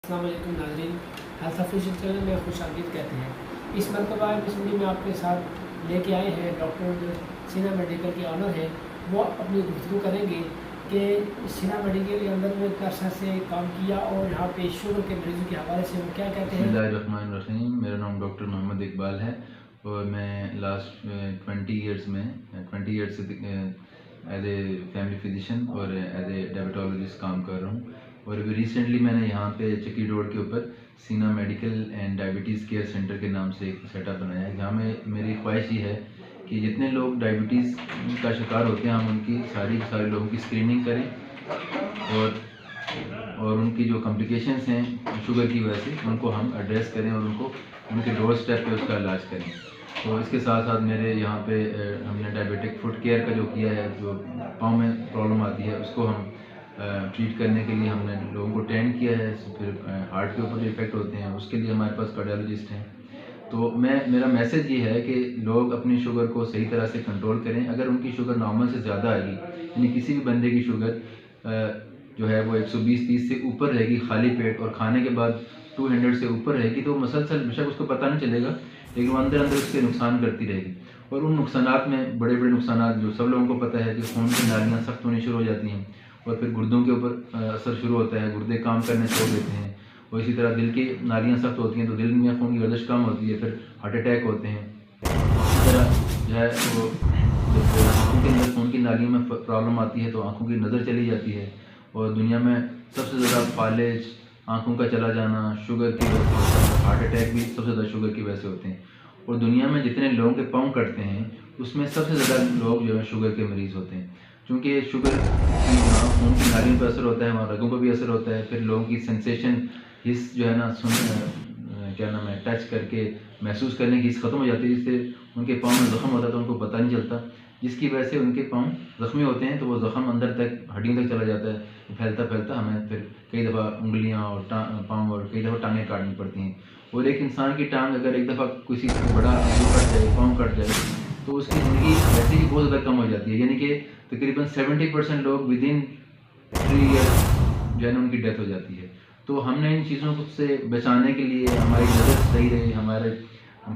अस्सलाम वालेकुम नाज़रीन, हेल्थ ऑफिशियल चैनल में खुशामदीद कहते हैं। इस मरतबा एपिसोड में आपके साथ लेके आए हैं डॉक्टर सीना मेडिकल के ऑनर हैं। वो अपनी गुफ्तगू करेंगे कि सीना मेडिकल के अंदर वो अरसा से काम किया और यहाँ पे शुगर के मरीजों के हवाले से वो क्या कहते हैं। बिस्मिल्लाहिर्रहमानिर्रहीम। मेरा नाम डॉक्टर मोहम्मद इकबाल है और मैं लास्ट 20 ईयर्स से एज ए फैमिली फिजिशियन और एज ए डायबिटोलॉजिस्ट काम कर रहा हूँ। और अभी रिसेंटली मैंने यहाँ पे चक्की रोड के ऊपर सीना medical and diabetes care centre के नाम से एक सेटअप बनाया है, जहाँ में मेरी ख्वाहिश ये है कि जितने लोग डायबिटीज़ का शिकार होते हैं हम उनकी सारे लोगों की स्क्रीनिंग करें और उनकी जो कॉम्प्लिकेशंस हैं शुगर की वजह से उनको हम एड्रेस करें और उनको उनके डोर स्टेप पे उसका इलाज करें। तो इसके साथ साथ मेरे यहाँ पे हमने डायबिटिक फुट केयर का जो किया है, जो पाँव में प्रॉब्लम आती है उसको हम ट्रीट करने के लिए हमने लोगों को ट्रेन किया है। फिर हार्ट के ऊपर जो इफेक्ट होते हैं उसके लिए हमारे पास कार्डियोलॉजिस्ट हैं। तो मेरा मैसेज ये है कि लोग अपनी शुगर को सही तरह से कंट्रोल करें। अगर उनकी शुगर नॉर्मल से ज़्यादा आएगी, यानी किसी भी बंदे की शुगर जो है वो 120-30 से ऊपर रहेगी खाली पेट और खाने के बाद 200 से ऊपर रहेगी, तो मसलसल बेशक उसको पता नहीं चलेगा, लेकिन वो अंदर अंदर उसके नुकसान करती रहेगी। और उन नुकसानात में बड़े बड़े नुकसानात जो सब लोगों को पता है कि खून की नालियाँ सख्त होनी शुरू हो जाती हैं और फिर गुर्दों के ऊपर असर शुरू होता है, गुर्दे काम करने छोड़ देते हैं। और इसी तरह दिल की नालियाँ सख्त होती हैं तो दिल में खून की गर्दिश कम होती है, फिर हार्ट अटैक होते हैं। इसी तरह जो है वो जब आँखों के अंदर खून की नालियों में प्रॉब्लम आती है तो आँखों की नज़र चली जाती है। और दुनिया में सबसे ज़्यादा फालिज, आँखों का चला जाना शुगर की वजह से होता है। हार्ट अटैक भी सबसे ज़्यादा शुगर की वजह से होते हैं। और दुनिया में जितने लोगों के पाँव कटते हैं उसमें सबसे ज़्यादा लोग जो है शुगर के मरीज़ होते हैं, क्योंकि शुगर की वहाँ खून की नालियों पर असर होता है, वहाँ रगों पर भी असर होता है। फिर लोगों की सेंसेशन हिस्स जो है ना क्या नाम है टच करके महसूस करने की हिस्स ख़त्म हो जाती है, जिससे उनके पाँव में ज़ख्म होता है तो उनको पता नहीं चलता, जिसकी वजह से उनके पाँव ज़ख्मी होते हैं। तो वो ज़ख्म अंदर तक हड्डियों तक चला जाता है, फैलता फैलता हमें फिर कई दफ़ा उंगलियां और पाँव और कई दफ़ा टांगें काटनी पड़ती हैं। और एक इंसान की टांग अगर एक दफ़ा किसी से बड़ा आदमी कट जाए, पाँव कट जाए, तो उसकी ज़िंदगी वैसे ही बहुत ज़्यादा कम हो जाती है। यानी कि तकरीबन 70% लोग विदिन 3 ईयर्स जो है ना उनकी डेथ हो जाती है। तो हमने इन चीज़ों को से बचाने के लिए हमारी नज़र सही रहे, हमारे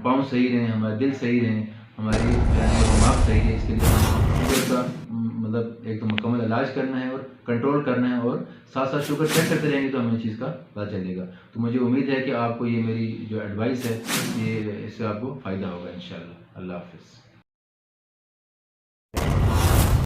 पाँव सही रहें, हमारा दिल सही रहें, हमारी दिमाग सही है, इसके लिए शुगर का मतलब एक तो मुकम्मल इलाज करना है और कंट्रोल करना है और साथ साथ शुगर चेक करते रहेंगे तो हमें इस चीज़ का पता चलेगा। तो मुझे उम्मीद है कि आपको ये मेरी जो एडवाइस है ये इससे आपको फ़ायदा होगा इंशाल्लाह। अल्लाह हाफ़िज़।